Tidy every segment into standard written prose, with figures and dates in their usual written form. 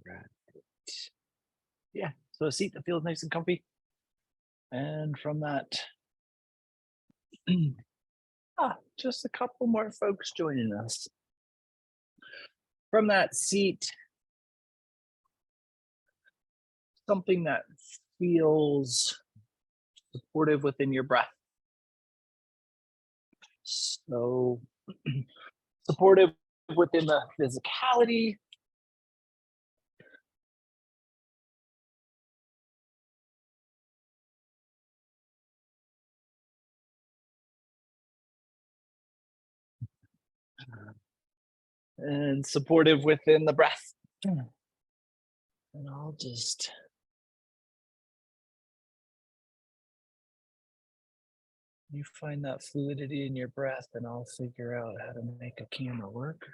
Right. Yeah, so a seat that feels nice and comfy. And from that, just a couple more folks joining us. From that seat, something that feels supportive within your breath. So supportive within the physicality. And supportive within the breath. And I'll just you find that fluidity in your breath, and I'll figure out how to make a camera work.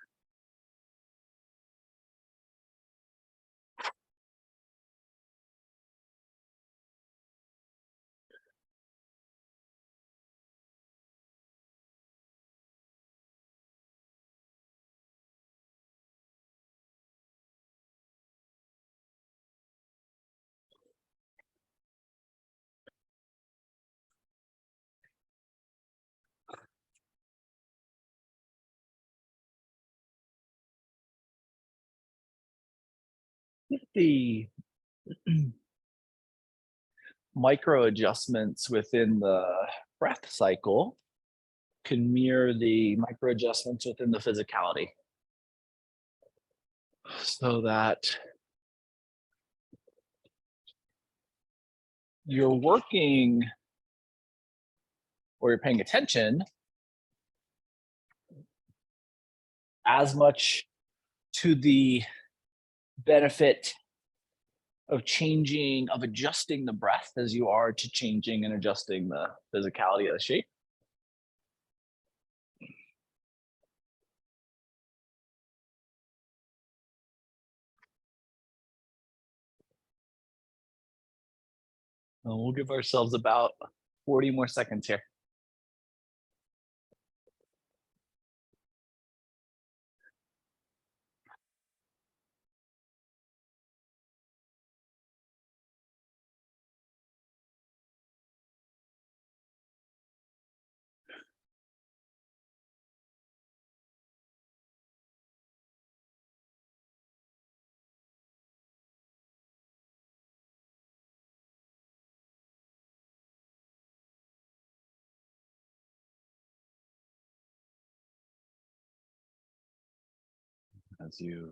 The micro adjustments within the breath cycle can mirror the micro adjustments within the physicality. So that you're working or you're paying attention as much to the benefit of changing, of adjusting the breath as you are to changing and adjusting the physicality of the shape. And we'll give ourselves about 40 more seconds here. As you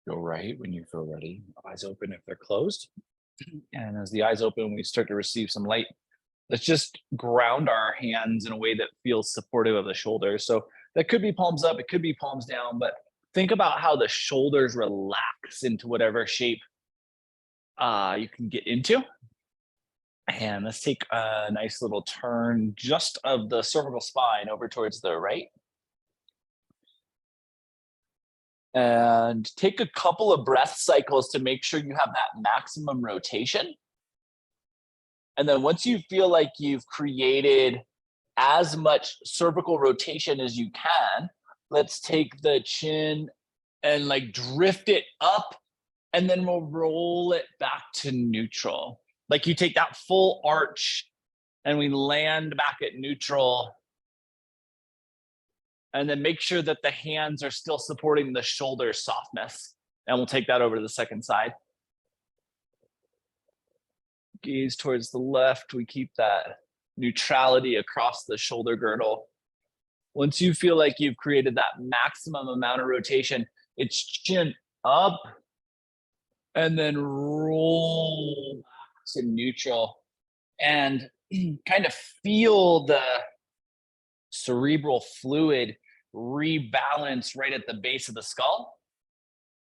go right when you feel ready, eyes open if they're closed. And as the eyes open, we start to receive some light. Let's just ground our hands in a way that feels supportive of the shoulders. So that could be palms up, it could be palms down, but think about how the shoulders relax into whatever shape you can get into. And let's take a nice little turn just of the cervical spine over towards the right. And take a couple of breath cycles to make sure you have that maximum rotation. And then once you feel like you've created as much cervical rotation as you can, let's take the chin and like drift it up, and then we'll roll it back to neutral. Like you take that full arch and we land back at neutral. And then make sure that the hands are still supporting the shoulder softness. And we'll take that over to the second side. Gaze towards the left. We keep that neutrality across the shoulder girdle. Once you feel like you've created that maximum amount of rotation, it's chin up and then roll back to neutral, and kind of feel the cerebral fluid rebalance right at the base of the skull.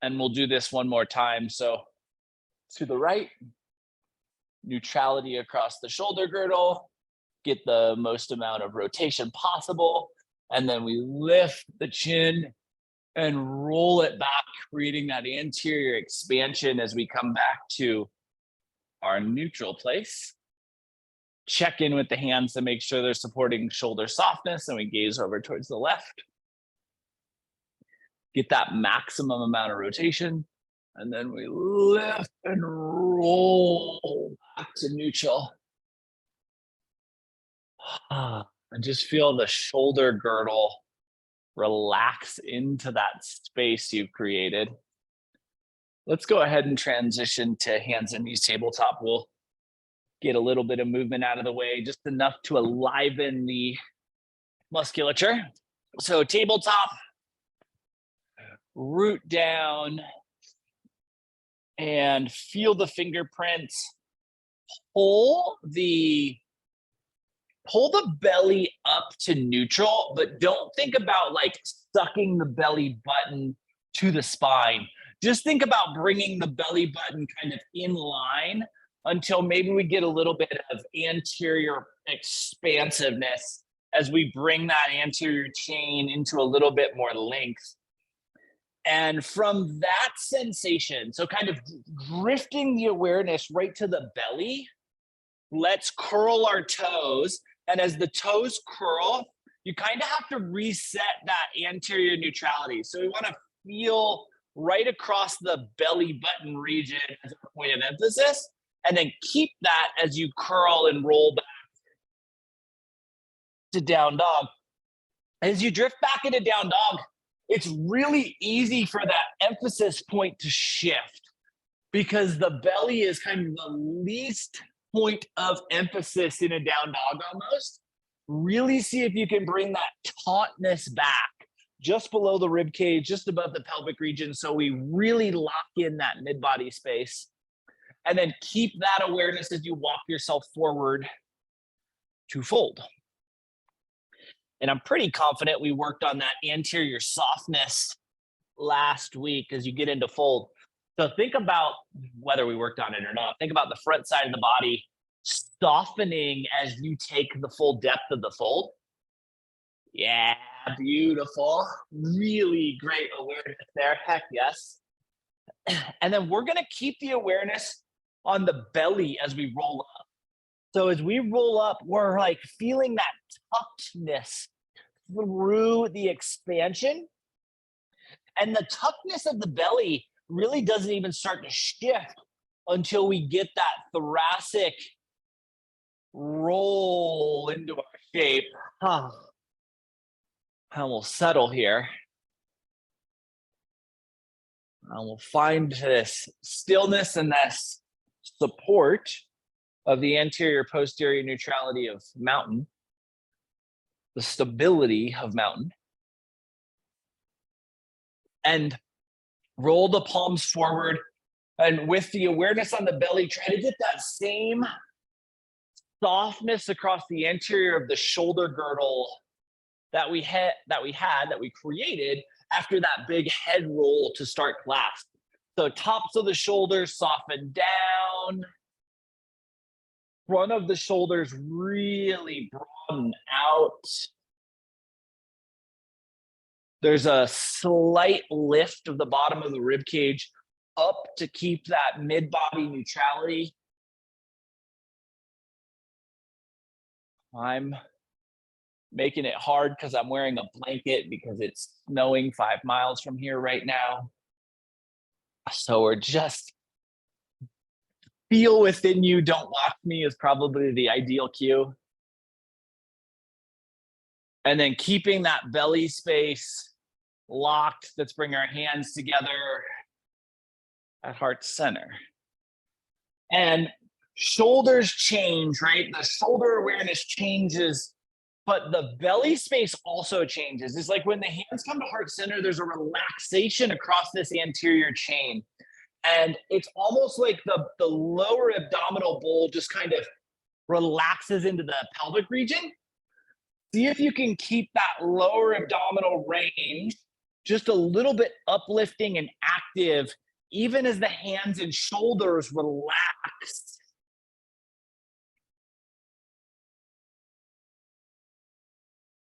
And we'll do this one more time. So to the right, neutrality across the shoulder girdle, get the most amount of rotation possible. And then we lift the chin and roll it back, creating that anterior expansion as we come back to our neutral place. Check in with the hands to make sure they're supporting shoulder softness, and we gaze over towards the left. get that maximum amount of rotation. And then we lift and roll back to neutral. And just feel the shoulder girdle relax into that space you've created. Let's go ahead and transition to hands and knees tabletop. We'll get a little bit of movement out of the way, just enough to enliven the musculature. So tabletop, root down, and feel the fingerprints. Pull the belly up to neutral, but don't think about like sucking the belly button to the spine. Just think about bringing the belly button kind of in line until maybe we get a little bit of anterior expansiveness as we bring that anterior chain into a little bit more length. And from that sensation, so kind of drifting the awareness right to the belly, let's curl our toes. And as the toes curl, you kind of have to reset that anterior neutrality. So we want to feel right across the belly button region as a point of emphasis, and then keep that as you curl and roll back to down dog. As you drift back into down dog, it's really easy for that emphasis point to shift because the belly is kind of the least point of emphasis in a down dog almost. Really see if you can bring that tautness back just below the rib cage, just above the pelvic region, so we really lock in that mid-body space. And then keep that awareness as you walk yourself forward to fold. And I'm pretty confident we worked on that anterior softness last week as you get into fold. So think about whether we worked on it or not. Think about the front side of the body softening as you take the full depth of the fold. Yeah, beautiful. Really great awareness there. Heck yes. And then we're going to keep the awareness on the belly as we roll up. So as we roll up, we're like feeling that tuckedness through the expansion. And the tuckness of the belly really doesn't even start to shift until we get that thoracic roll into our shape. And we'll settle here. And we'll find this stillness and this support of the anterior posterior neutrality of mountain, the stability of mountain. And roll the palms forward. And with the awareness on the belly, try to get that same softness across the anterior of the shoulder girdle that we created after that big head roll to start class. So tops of the shoulders soften down. Front of the shoulders really broaden out. There's a slight lift of the bottom of the rib cage up to keep that mid-body neutrality. I'm making it hard because I'm wearing a blanket because it's snowing 5 miles from here right now. So we're just feel within you, don't watch me is probably the ideal cue. And then keeping that belly space locked, let's bring our hands together at heart center. And shoulders change, right? The shoulder awareness changes, but the belly space also changes. It's like when the hands come to heart center, there's a relaxation across this anterior chain. And it's almost like the lower abdominal bowl just kind of relaxes into the pelvic region. See if you can keep that lower abdominal range just a little bit uplifting and active, even as the hands and shoulders relax.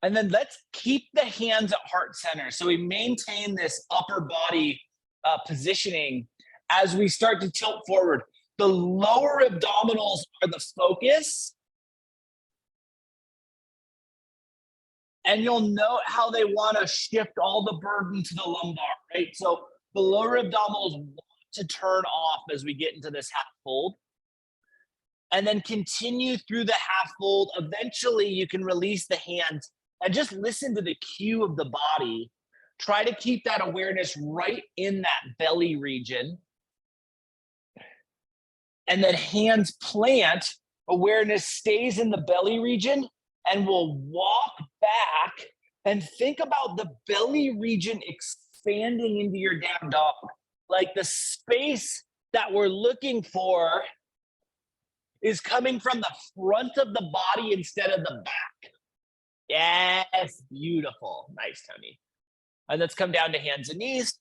And then let's keep the hands at heart center. So we maintain this upper body positioning as we start to tilt forward. The lower abdominals are the focus. And you'll note how they want to shift all the burden to the lumbar, right? So the lower abdominals want to turn off as we get into this half fold. And then continue through the half fold. Eventually, you can release the hands and just listen to the cue of the body. Try to keep that awareness right in that belly region. And then hands plant, awareness stays in the belly region, and we'll walk back and think about the belly region expanding into your down dog. Like the space that we're looking for is coming from the front of the body instead of the back. Yes, beautiful. Nice, Tony. And let's come down to hands and knees.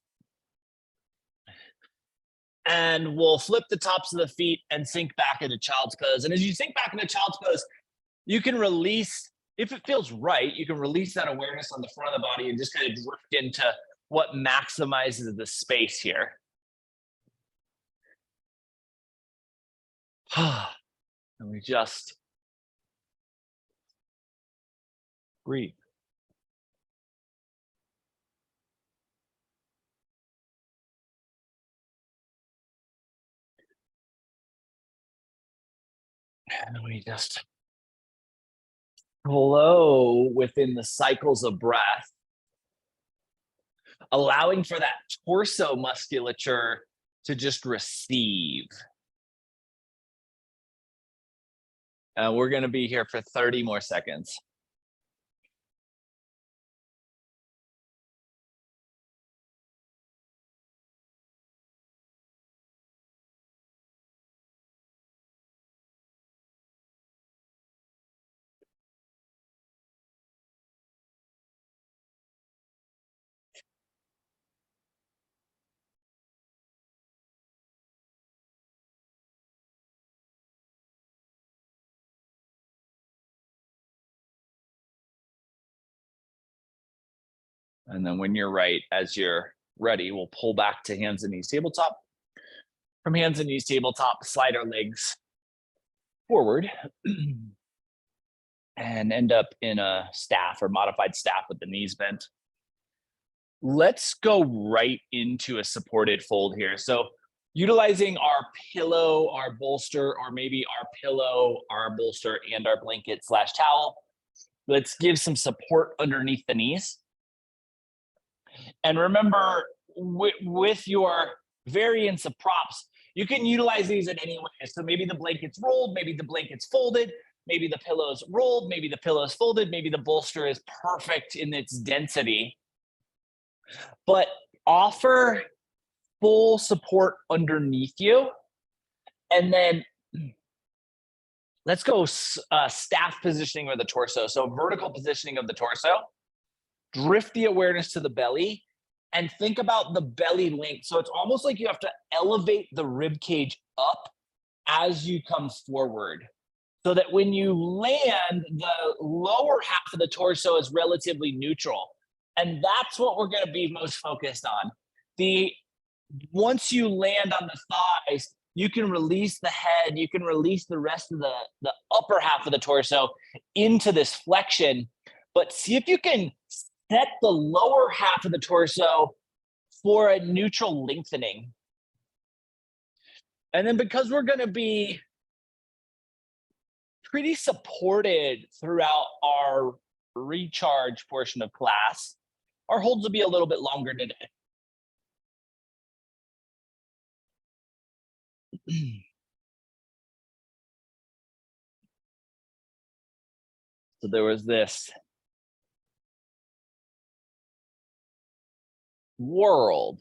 And we'll flip the tops of the feet and sink back into child's pose. And as you sink back into child's pose, you can release, if it feels right, you can release that awareness on the front of the body and just kind of drift into what maximizes the space here. And we just breathe. And we just flow within the cycles of breath, allowing for that torso musculature to just receive. And we're going to be here for 30 more seconds. And then when you're right, as you're ready, we'll pull back to hands and knees tabletop. From hands and knees tabletop, slide our legs forward and end up in a staff or modified staff with the knees bent. Let's go right into a supported fold here. So utilizing our pillow, our bolster, or maybe our pillow, our bolster, and our blanket / towel. Let's give some support underneath the knees. And remember, with your variants of props, you can utilize these in any way. So maybe the blanket's rolled, maybe the blanket's folded, maybe the pillow's rolled, maybe the pillow's folded, maybe the bolster is perfect in its density. But offer full support underneath you. And then let's go staff positioning of the torso. So vertical positioning of the torso. Drift the awareness to the belly and think about the belly length. So it's almost like you have to elevate the rib cage up as you come forward, so that when you land, the lower half of the torso is relatively neutral. And that's what we're going to be most focused on. Once you land on the thighs, you can release the head, you can release the rest of the upper half of the torso into this flexion. But see if you can set the lower half of the torso for a neutral lengthening. And then because we're going to be pretty supported throughout our recharge portion of class, our holds will be a little bit longer today. So there was this world.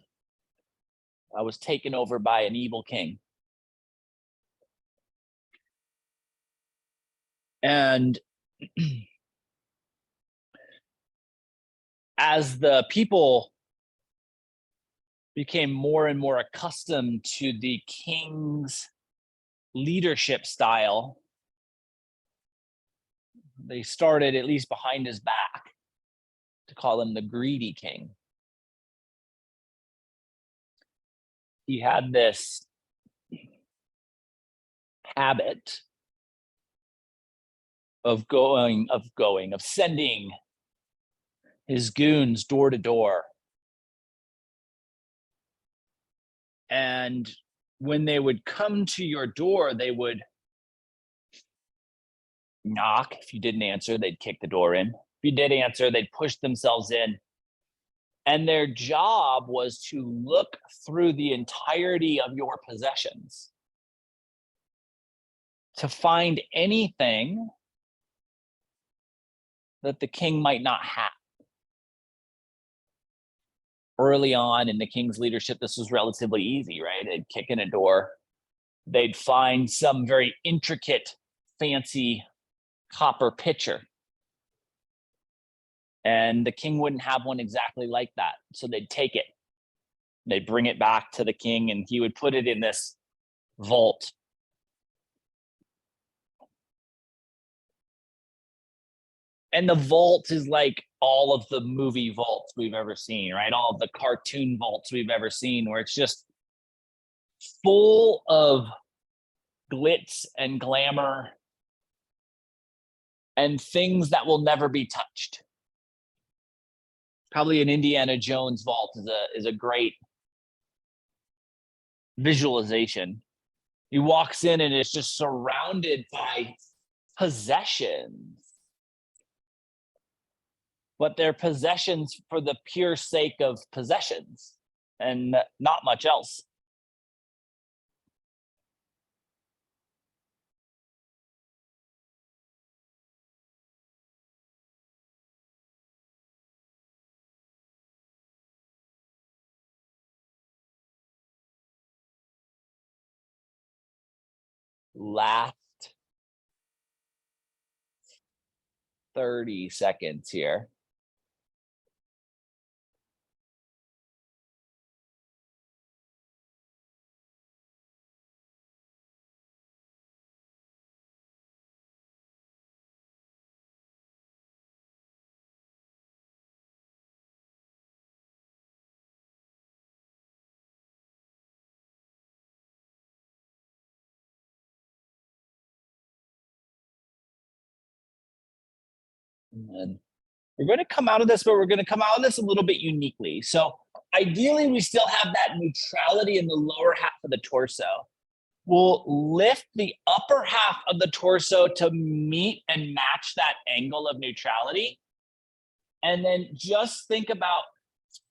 I was taken over by an evil king. And as the people became more and more accustomed to the king's leadership style, they started, at least behind his back, to call him the greedy king. He had this habit of sending his goons door to door. And when they would come to your door, they would knock. If you didn't answer, they'd kick the door in. If you did answer, they'd push themselves in. And their job was to look through the entirety of your possessions to find anything that the king might not have. Early on in the king's leadership, this was relatively easy, right? They'd kick in a door. They'd find some very intricate, fancy copper pitcher. And the king wouldn't have one exactly like that. So they'd take it. They'd bring it back to the king, and he would put it in this vault. And the vault is like all of the movie vaults we've ever seen, right? All of the cartoon vaults we've ever seen, where it's just full of glitz and glamour and things that will never be touched. Probably an Indiana Jones vault is a great visualization. He walks in and is just surrounded by possessions. But they're possessions for the pure sake of possessions and not much else. Last 30 seconds here. And we're going to come out of this, but we're going to come out of this a little bit uniquely. So ideally, we still have that neutrality in the lower half of the torso. We'll lift the upper half of the torso to meet and match that angle of neutrality. And then just think about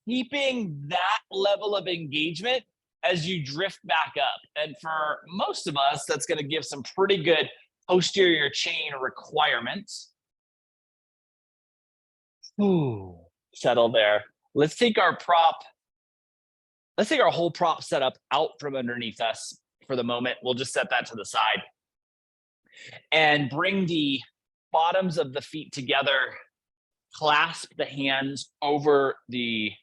keeping that level of engagement as you drift back up. And for most of us, that's going to give some pretty good posterior chain requirements. Ooh, settle there. Let's take our whole prop setup out from underneath us for the moment. We'll just set that to the side and bring the bottoms of the feet together. Clasp the hands over the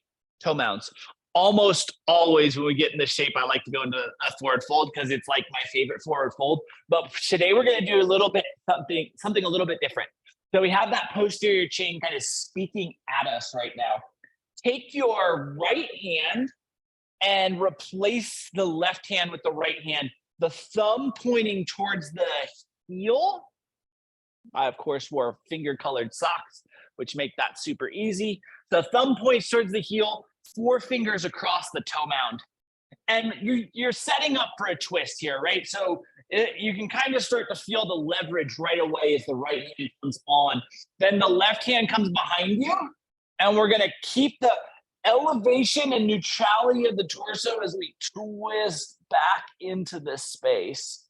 toe mounts. Almost always when we get in this shape, I like to go into a forward fold because it's like my favorite forward fold. But today we're going to do a little bit something a little bit different. So we have that posterior chain kind of speaking at us right now. Take your right hand and replace the left hand with the right hand. The thumb pointing towards the heel. I, of course, wore finger-colored socks, which make that super easy. The thumb points towards the heel, 4 fingers across the toe mound. And you're setting up for a twist here, right? So you can kind of start to feel the leverage right away as the right hand comes on. Then the left hand comes behind you, and we're going to keep the elevation and neutrality of the torso as we twist back into this space.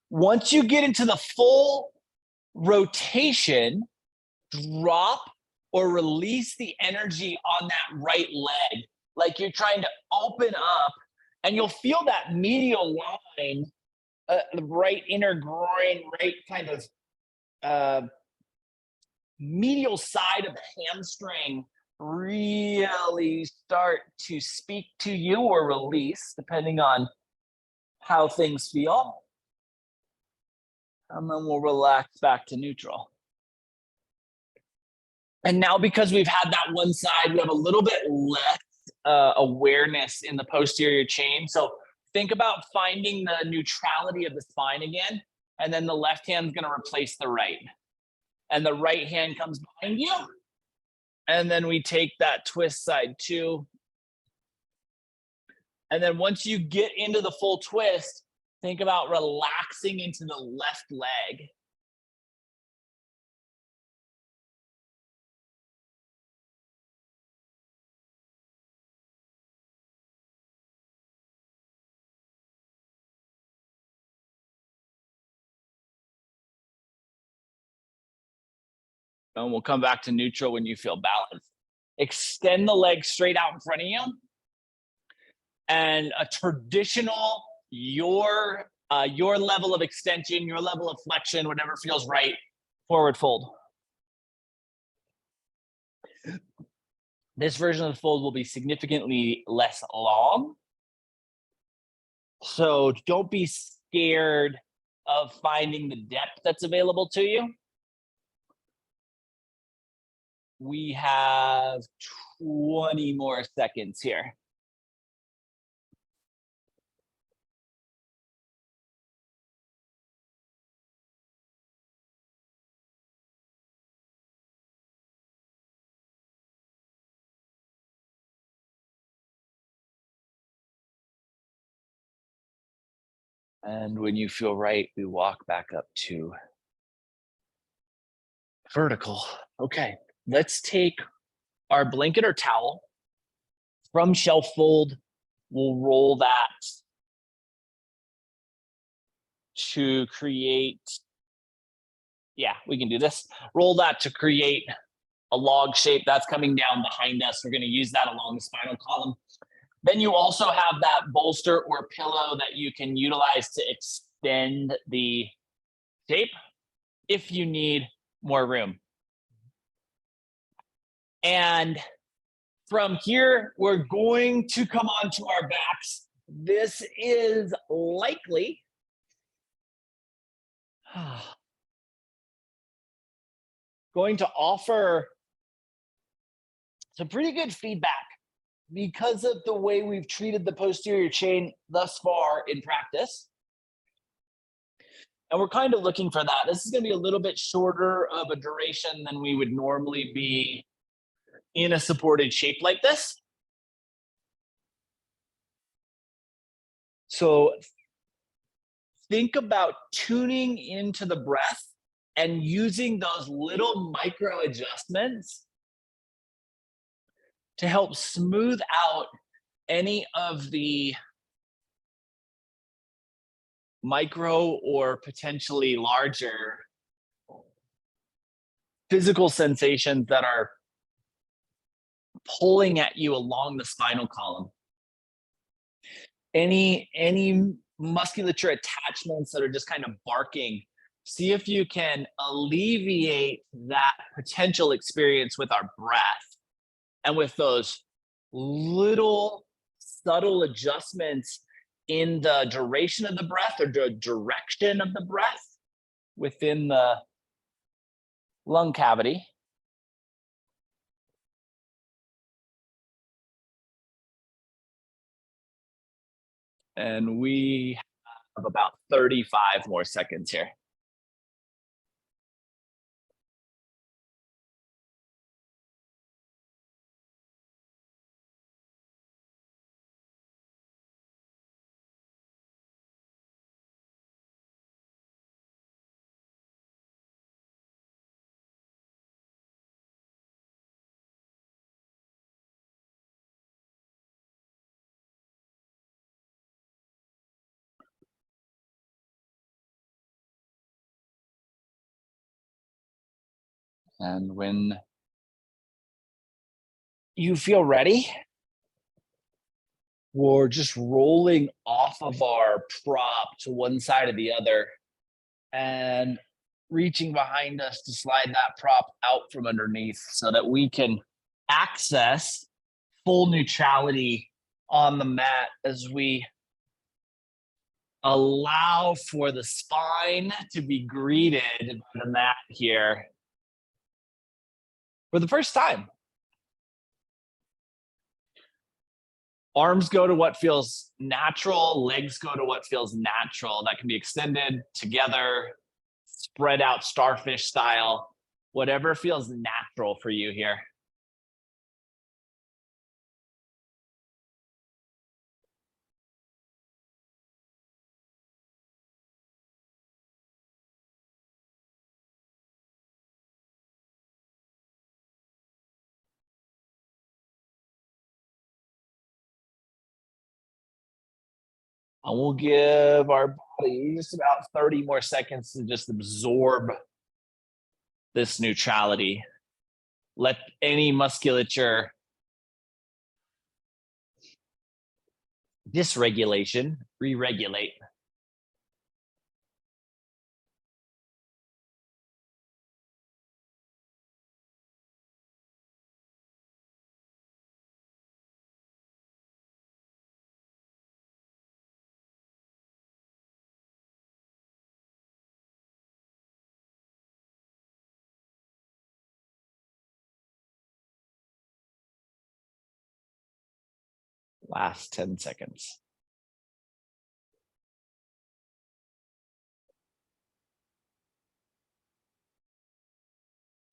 Once you get into the full rotation, drop or release the energy on that right leg, like you're trying to open up, and you'll feel that medial line, the right inner groin, right kind of medial side of the hamstring really start to speak to you or release, depending on how things feel. And then we'll relax back to neutral. And now, because we've had that one side, we have a little bit less awareness in the posterior chain. So think about finding the neutrality of the spine again, and then the left hand's going to replace the right. and the right hand comes behind you. And then we take that twist side 2. And then once you get into the full twist, think about relaxing into the left leg. And we'll come back to neutral when you feel balanced. Extend the leg straight out in front of you. And a traditional, your level of extension, your level of flexion, whatever feels right, forward fold. This version of the fold will be significantly less long. So don't be scared of finding the depth that's available to you. We have 20 more seconds here. And when you feel right, we walk back up to vertical. Okay, let's take our blanket or towel from shelf fold. We'll roll that to create, yeah, we can do this. Roll that to create a log shape that's coming down behind us. We're going to use that along the spinal column. Then you also have that bolster or pillow that you can utilize to extend the shape if you need more room. And from here, we're going to come onto our backs. This is likely going to offer some pretty good feedback because of the way we've treated the posterior chain thus far in practice. And we're kind of looking for that. This is going to be a little bit shorter of a duration than we would normally be in a supported shape like this. So think about tuning into the breath and using those little micro adjustments to help smooth out any of the micro or potentially larger physical sensations that are pulling at you along the spinal column. Any musculature attachments that are just kind of barking, see if you can alleviate that potential experience with our breath. And with those little subtle adjustments in the duration of the breath or the direction of the breath within the lung cavity. And we have about 35 more seconds here. And when you feel ready, we're just rolling off of our prop to one side or the other and reaching behind us to slide that prop out from underneath so that we can access full neutrality on the mat as we allow for the spine to be greeted by the mat here for the first time. Arms go to what feels natural, legs go to what feels natural. That can be extended together, spread out starfish style. Whatever feels natural for you here. And we'll give our body just about 30 more seconds to just absorb this neutrality. Let any musculature dysregulation re-regulate. Last 10 seconds.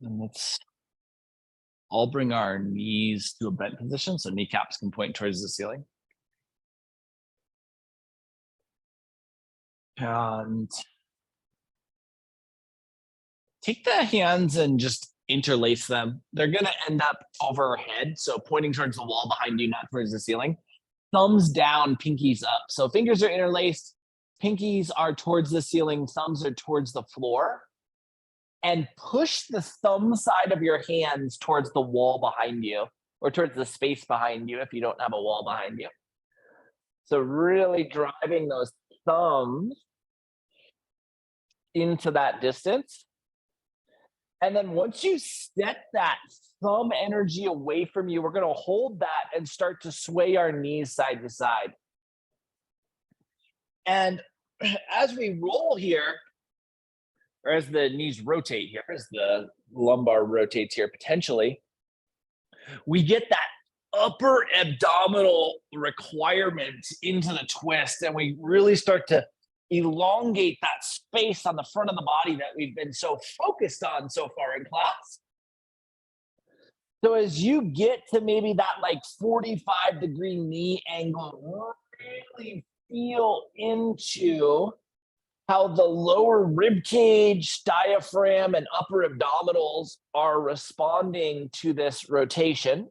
And let's all bring our knees to a bent position so kneecaps can point towards the ceiling. And take the hands and just interlace them. They're going to end up overhead, so pointing towards the wall behind you, not towards the ceiling. Thumbs down, pinkies up. So fingers are interlaced, pinkies are towards the ceiling, thumbs are towards the floor. And push the thumb side of your hands towards the wall behind you, or towards the space behind you if you don't have a wall behind you. So really driving those thumbs into that distance. And then once you set that thumb energy away from you, we're going to hold that and start to sway our knees side to side. And as we roll here, or as the knees rotate here, as the lumbar rotates here potentially, we get that upper abdominal requirement into the twist, and we really start to elongate that space on the front of the body that we've been so focused on so far in class. So as you get to maybe that like 45-degree knee angle, really feel into how the lower rib cage, diaphragm, and upper abdominals are responding to this rotation.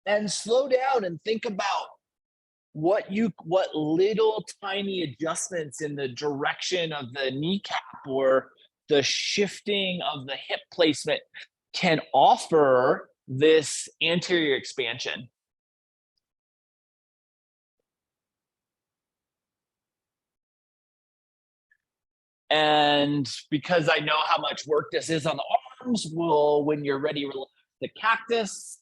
And slow down and think about what little tiny adjustments in the direction of the kneecap or the shifting of the hip placement can offer this anterior expansion. And because I know how much work this is on the arms, we'll, when you're ready, relax the cactus.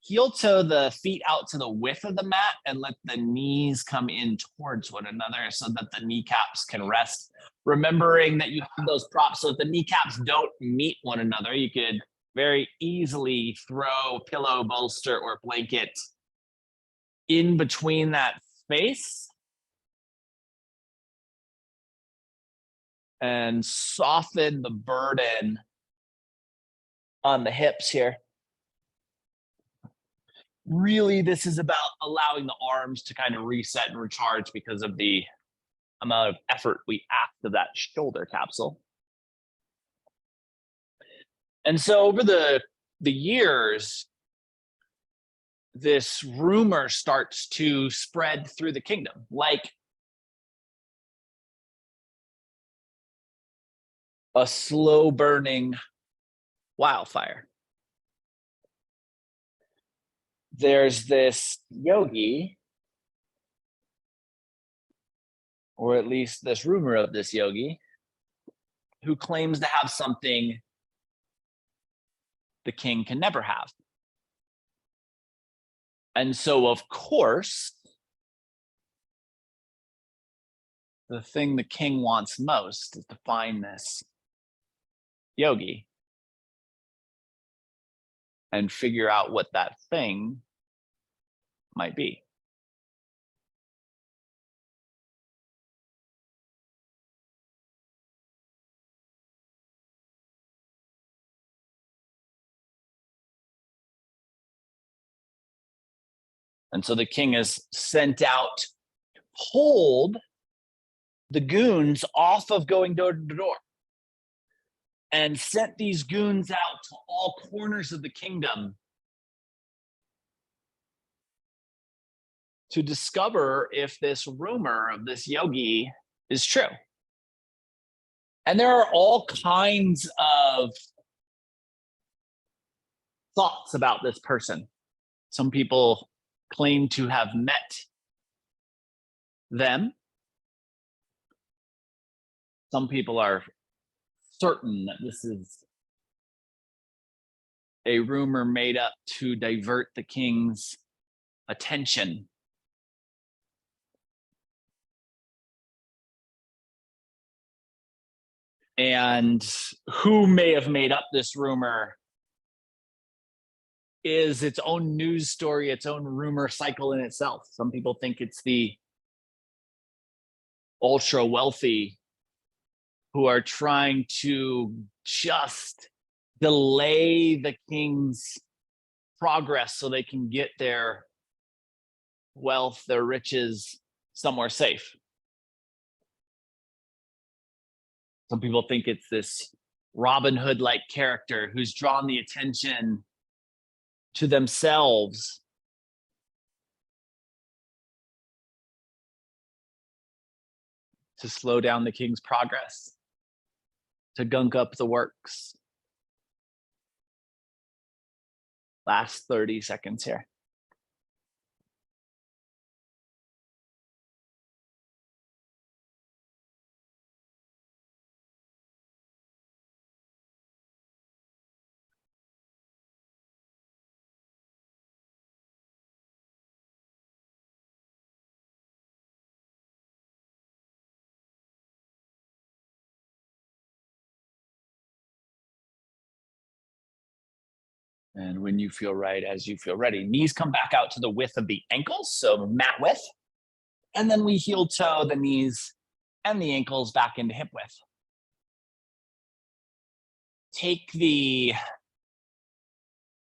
Heel toe the feet out to the width of the mat and let the knees come in towards one another so that the kneecaps can rest. Remembering that you have those props, so if the kneecaps don't meet one another, you could very easily throw pillow, bolster, or blanket in between that space and soften the burden on the hips here. Really, this is about allowing the arms to kind of reset and recharge because of the amount of effort we ask of that shoulder capsule. And so over the years, this rumor starts to spread through the kingdom, like a slow burning wildfire. There's this yogi, or at least this rumor of this yogi, who claims to have something the king can never have. And so, of course, the thing the king wants most is to find this yogi and figure out what that thing might be. And so the king is sent out, pulled the goons off of going door to door, and sent these goons out to all corners of the kingdom to discover if this rumor of this yogi is true. And there are all kinds of thoughts about this person. Some people claim to have met them. Some people are certain that this is a rumor made up to divert the king's attention. And who may have made up this rumor is its own news story, its own rumor cycle in itself. Some people think it's the ultra wealthy who are trying to just delay the king's progress so they can get their wealth, their riches somewhere safe. Some people think it's this Robin Hood-like character who's drawn the attention to themselves to slow down the king's progress, to gunk up the works. Last 30 seconds here. And when you feel right, as you feel ready, knees come back out to the width of the ankles, so mat width. And then we heel toe the knees and the ankles back into hip width.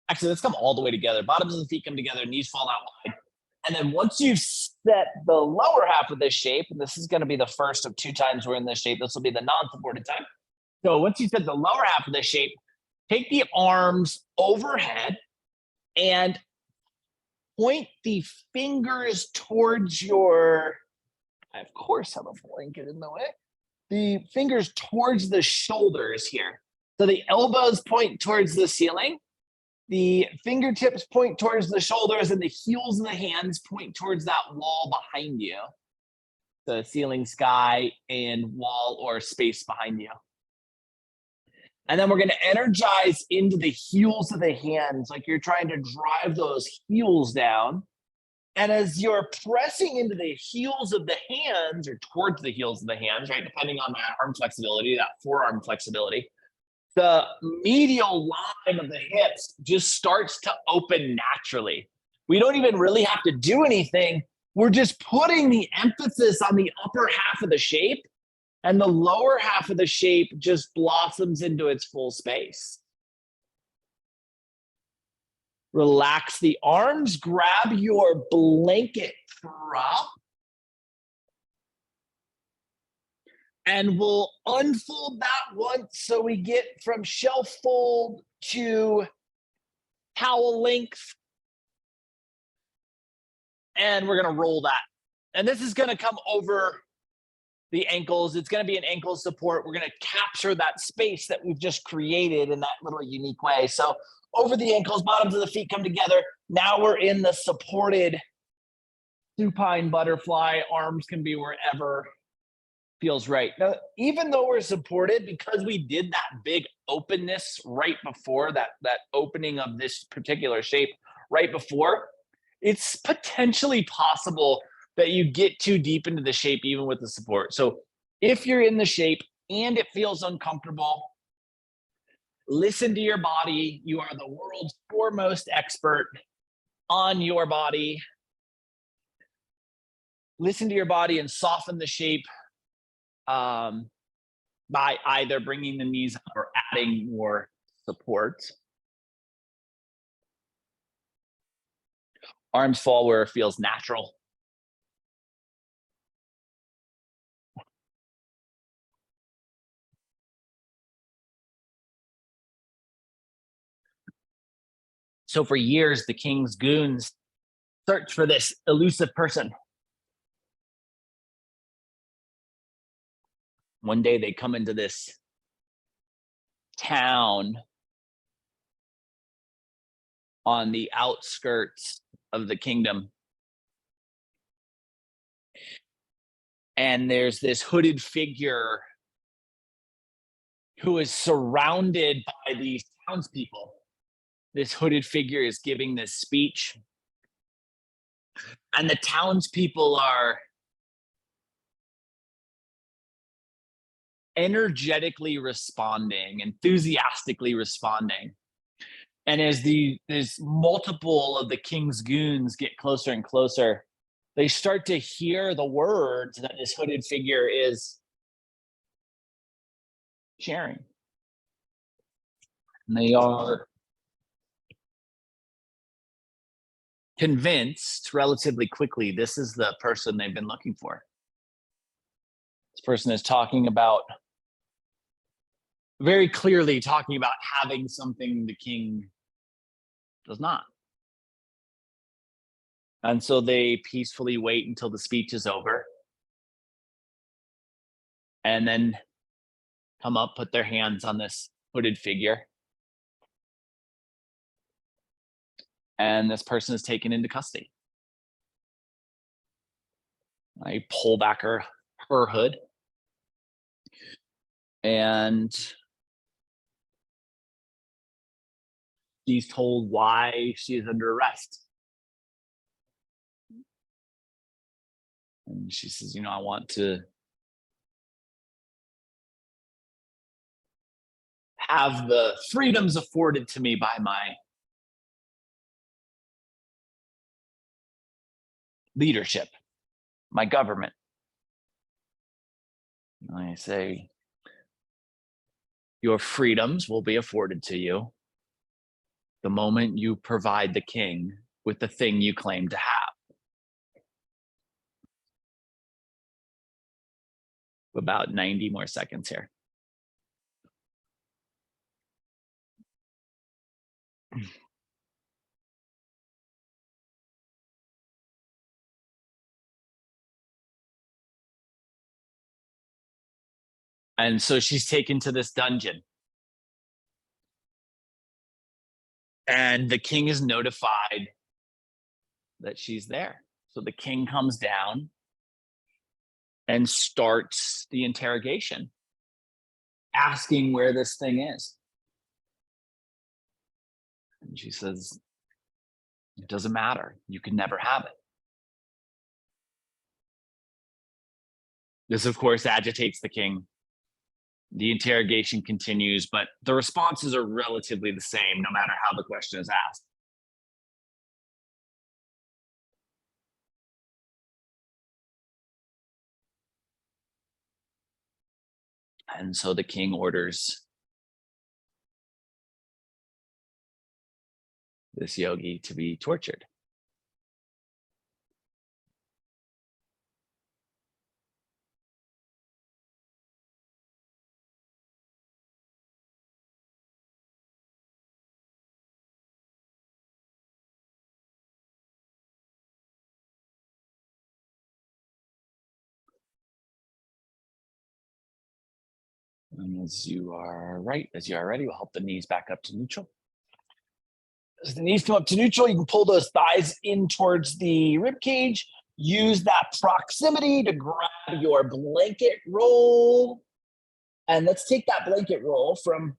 Actually, let's come all the way together. Bottoms of the feet come together, knees fall out wide. And then once you've set the lower half of this shape, and this is going to be the first of 2 times we're in this shape, this will be the non-supported time. So once you set the lower half of this shape, take the arms overhead and point the fingers towards your, I of course have a blanket in the way, the fingers towards the shoulders here. So the elbows point towards the ceiling, the fingertips point towards the shoulders, and the heels of the hands point towards that wall behind you. The ceiling, sky, and wall or space behind you. And then we're going to energize into the heels of the hands, like you're trying to drive those heels down. And as you're pressing into the heels of the hands, or towards the heels of the hands, right, depending on my arm flexibility, that forearm flexibility, the medial line of the hips just starts to open naturally. We don't even really have to do anything. We're just putting the emphasis on the upper half of the shape, and the lower half of the shape just blossoms into its full space. Relax the arms, grab your blanket prop, and we'll unfold that once so we get from shelf fold to towel length. And we're gonna roll that. And this is gonna come over the ankles. It's going to be an ankle support. We're going to capture that space that we've just created in that little unique way. So over the ankles, bottoms of the feet come together. Now we're in the supported supine butterfly. Arms can be wherever feels right. Now, even though we're supported, because we did that big openness right before, that opening of this particular shape right before, it's potentially possible that you get too deep into the shape even with the support. So if you're in the shape and it feels uncomfortable, listen to your body. You are the world's foremost expert on your body. Listen to your body and soften the shape by either bringing the knees up or adding more support. Arms fall where it feels natural. So for years, the king's goons searched for this elusive person. One day they come into this town on the outskirts of the kingdom. And there's this hooded figure who is surrounded by these townspeople. This hooded figure is giving this speech. And the townspeople are energetically responding, enthusiastically responding. And as there's multiple of the king's goons get closer and closer, they start to hear the words that this hooded figure is sharing. And they are convinced relatively quickly this is the person they've been looking for. This person is talking about, very clearly talking about having something the king does not. And so they peacefully wait until the speech is over and then come up, put their hands on this hooded figure. And this person is taken into custody. I pull back her hood. And she's told why she is under arrest. And she says, I want to have the freedoms afforded to me by my leadership, my government. And I say, your freedoms will be afforded to you the moment you provide the king with the thing you claim to have. About 90 more seconds here. And so she's taken to this dungeon. And the king is notified that she's there. So the king comes down and starts the interrogation, asking where this thing is. And she says, it doesn't matter. You can never have it. This, of course, agitates the king. The interrogation continues, but the responses are relatively the same, no matter how the question is asked. And so the king orders this yogi to be tortured. And as you are ready, we'll help the knees back up to neutral. As the knees come up to neutral, you can pull those thighs in towards the rib cage. Use that proximity to grab your blanket roll. And let's take that blanket roll from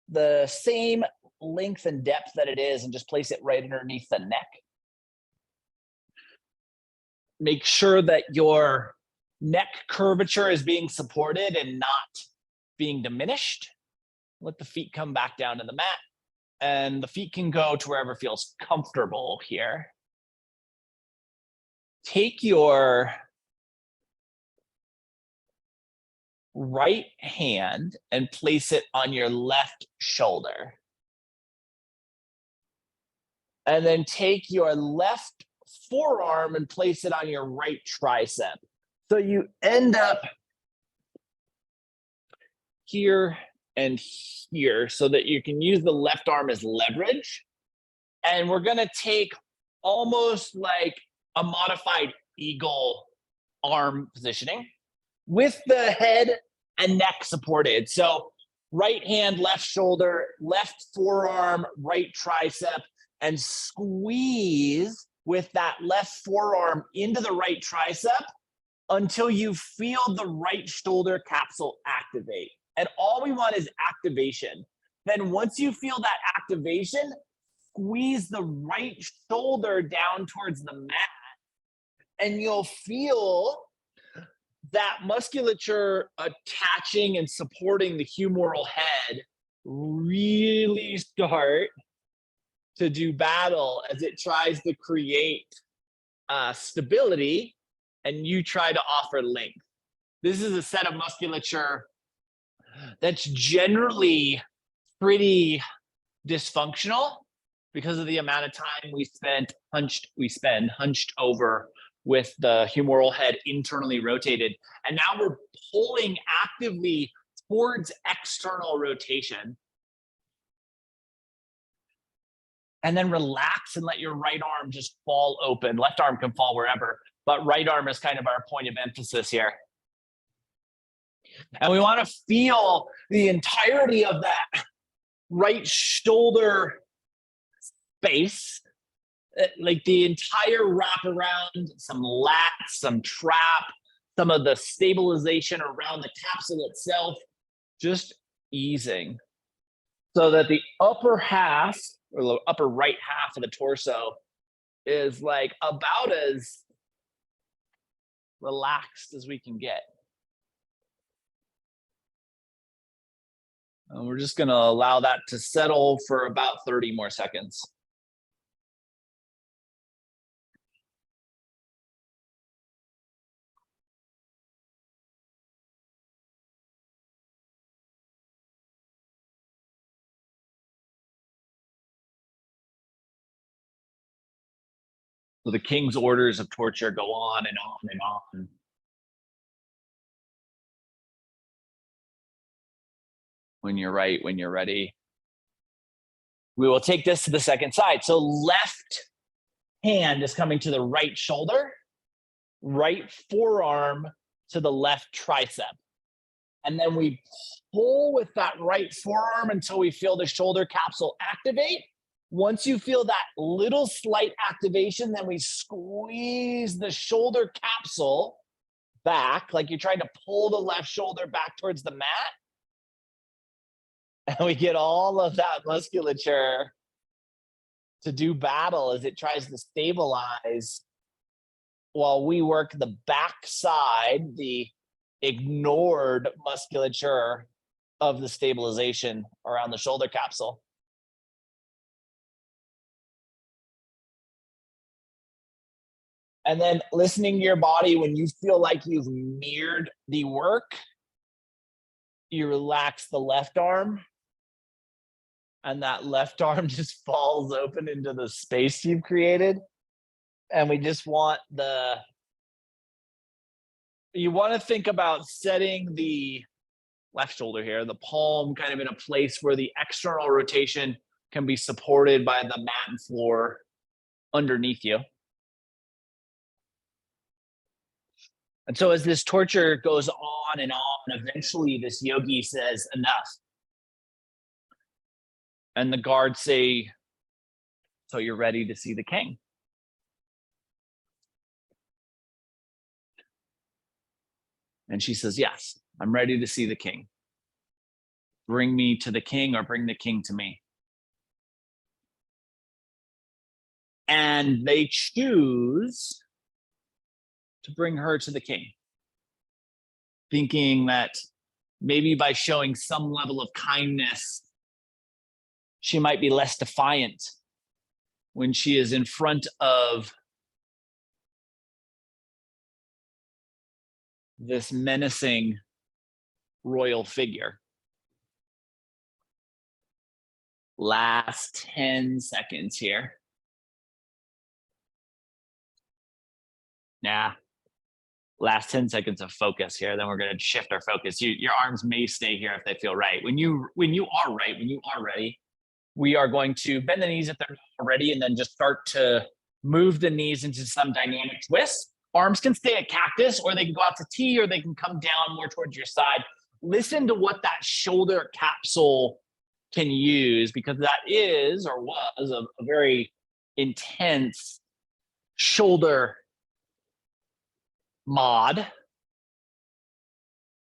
the same length and depth that it is and just place it right underneath the neck. Make sure that your neck curvature is being supported and not being diminished. Let the feet come back down to the mat, and the feet can go to wherever feels comfortable here. Take your right hand and place it on your left shoulder. And then take your left forearm and place it on your right tricep. So you end up here and here so that you can use the left arm as leverage. And we're gonna take almost like a modified eagle arm positioning with the head and neck supported. So right hand, left shoulder, left forearm, right tricep, and squeeze with that left forearm into the right tricep until you feel the right shoulder capsule activate. And all we want is activation. Then once you feel that activation, squeeze the right shoulder down towards the mat, and you'll feel that musculature attaching and supporting the humeral head really start to do battle as it tries to create stability and you try to offer length. This is a set of musculature that's generally pretty dysfunctional because of the amount of time we spend hunched over with the humeral head internally rotated. And now we're pulling actively towards external rotation. And then relax and let your right arm just fall open. Left arm can fall wherever, but right arm is kind of our point of emphasis here. And we want to feel the entirety of that right shoulder space, like the entire wrap around, some lats, some trap, some of the stabilization around the capsule itself, just easing so that the upper half or the upper right half of the torso is like about as relaxed as we can get. And we're just going to allow that to settle for about 30 more seconds. So the king's orders of torture go on and on and on. When you're right, when you're ready. We will take this to the second side. So left hand is coming to the right shoulder, right forearm to the left tricep. And then we pull with that right forearm until we feel the shoulder capsule activate. Once you feel that little slight activation, then we squeeze the shoulder capsule back, like you're trying to pull the left shoulder back towards the mat. And we get all of that musculature to do battle as it tries to stabilize while we work the back side, the ignored musculature of the stabilization around the shoulder capsule. And then listening to your body when you feel like you've mirrored the work, you relax the left arm, and that left arm just falls open into the space you've created. And we just want you want to think about setting the left shoulder here, the palm kind of in a place where the external rotation can be supported by the mat and floor underneath you. And so as this torture goes on and on, eventually this yogi says, enough. And the guards say, so you're ready to see the king? And she says, yes, I'm ready to see the king. Bring me to the king or bring the king to me. And they choose to bring her to the king, thinking that maybe by showing some level of kindness, she might be less defiant when she is in front of this menacing royal figure. Last 10 seconds here. Yeah. Last 10 seconds of focus here. Then we're going to shift our focus. Your arms may stay here if they feel right. When you are ready, we are going to bend the knees if they're not ready, and then just start to move the knees into some dynamic twist. Arms can stay at cactus, or they can go out to T, or they can come down more towards your side. Listen to what that shoulder capsule can use, because that is or was a very intense shoulder mod.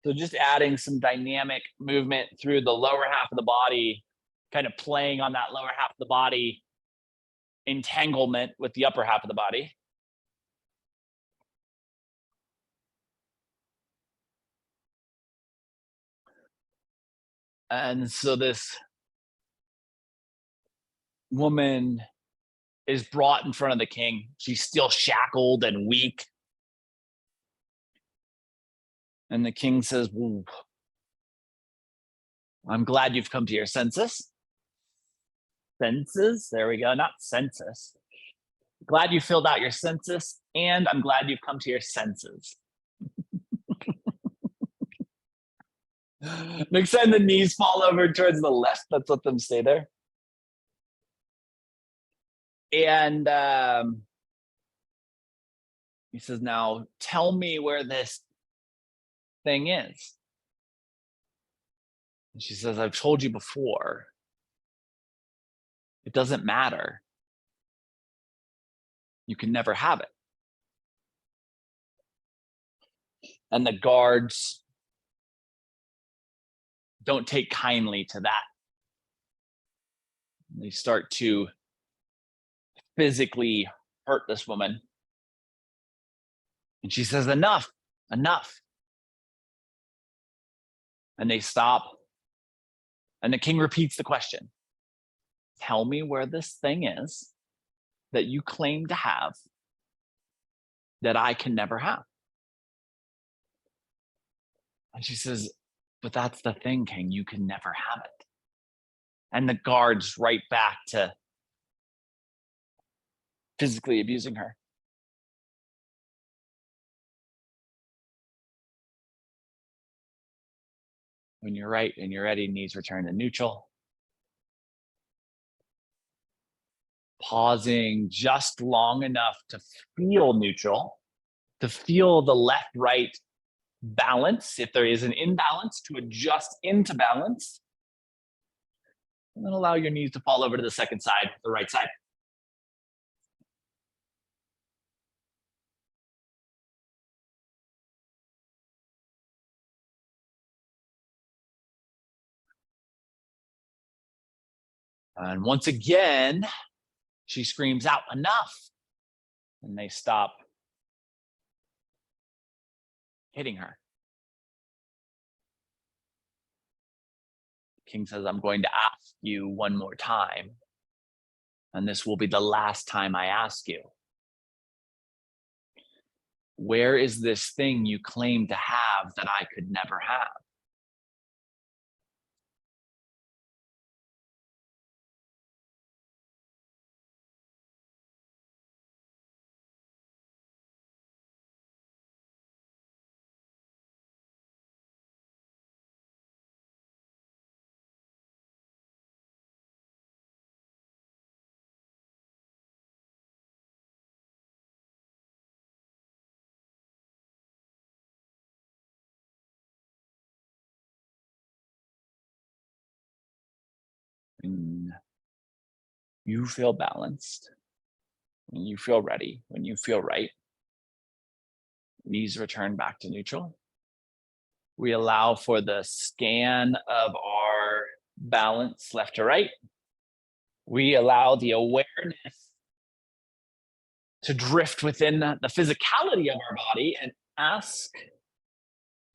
So just adding some dynamic movement through the lower half of the body, kind of playing on that lower half of the body entanglement with the upper half of the body. And so this woman is brought in front of the king. She's still shackled and weak. And the king says, "Ooh, I'm glad you've come to your senses." Senses, there we go, not census. Glad you filled out your census, and I'm glad you've come to your senses. Next time the knees fall over towards the left, let's let them stay there. And he says, now tell me where this thing is. And she says, I've told you before. It doesn't matter. You can never have it. And the guards don't take kindly to that. They start to physically hurt this woman. And she says, enough, enough. And they stop. And the king repeats the question. Tell me where this thing is that you claim to have that I can never have. And she says, but that's the thing, king, you can never have it. And the guards right back to physically abusing her. When you're right and you're ready, knees return to neutral. Pausing just long enough to feel neutral, to feel the left-right balance. If there is an imbalance, to adjust into balance. And then allow your knees to fall over to the second side, the right side. And once again, she screams out, enough. And they stop hitting her. King says, I'm going to ask you one more time. And this will be the last time I ask you. Where is this thing you claim to have that I could never have? When you feel balanced, when you feel ready, when you feel right, knees return back to neutral. We allow for the scan of our balance left to right. We allow the awareness to drift within the physicality of our body and ask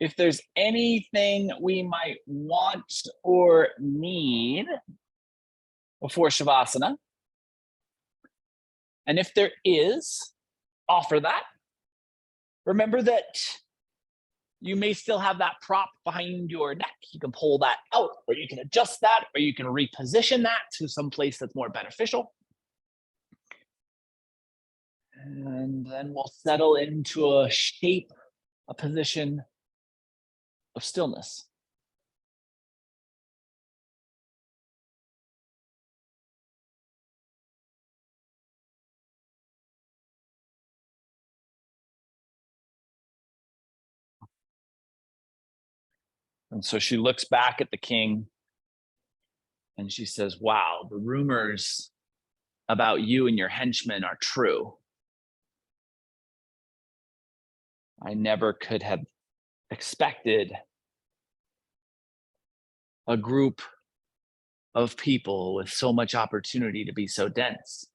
if there's anything we might want or need before Shavasana. And if there is, offer that. Remember that you may still have that prop behind your neck. You can pull that out, or you can adjust that, or you can reposition that to some place that's more beneficial. And then we'll settle into a shape, a position of stillness. And so she looks back at the king and she says, wow, the rumors about you and your henchmen are true. I never could have expected a group of people with so much opportunity to be so dense.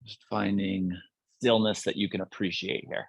Just finding stillness that you can appreciate here.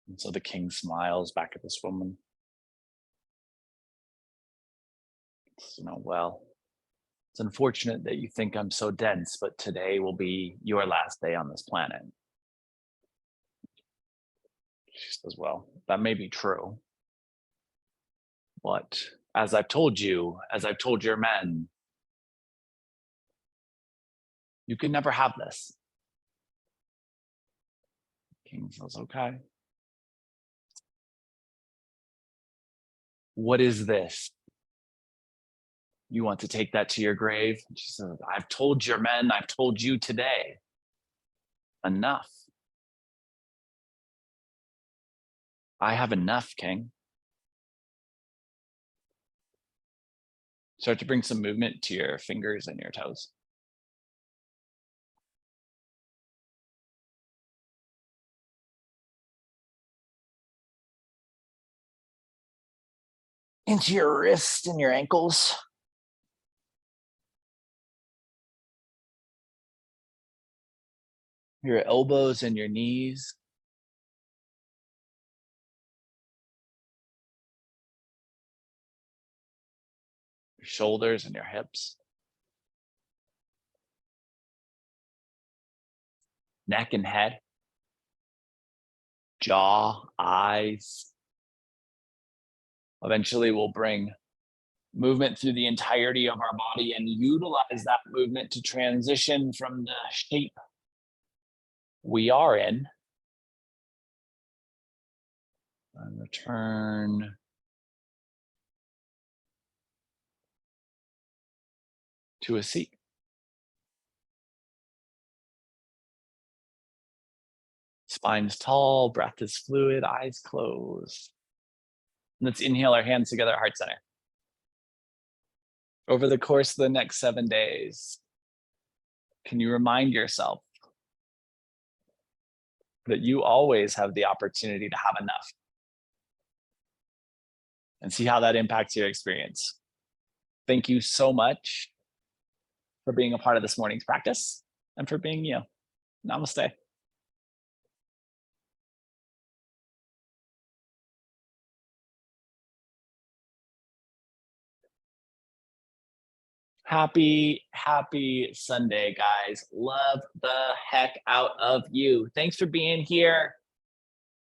And so the king smiles back at this woman. Well, it's unfortunate that you think I'm so dense, but today will be your last day on this planet. She says, well, that may be true. But as I've told you, as I've told your men, you can never have this. King says, okay. What is this? You want to take that to your grave? She says, I've told your men, I've told you today. Enough. I have enough, King. Start to bring some movement to your fingers and your toes. Into your wrists and your ankles. Your elbows and your knees. Your shoulders and your hips. Neck and head. Jaw, eyes. Eventually we'll bring movement through the entirety of our body and utilize that movement to transition from the shape we are in and return to a seat. Spine's tall, breath is fluid, eyes closed. Let's inhale our hands together at heart center. Over the course of the next 7 days, can you remind yourself that you always have the opportunity to have enough? And see how that impacts your experience. Thank you so much for being a part of this morning's practice and for being you. Namaste. Happy Sunday, guys. Love the heck out of you. Thanks for being here.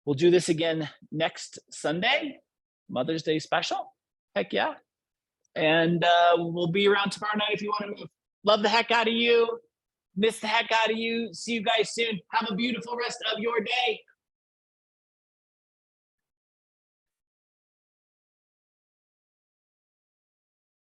We'll do this again next Sunday, Mother's Day special. Heck yeah. And we'll be around tomorrow night if you want to move. Love the heck out of you. Miss the heck out of you. See you guys soon. Have a beautiful rest of your day.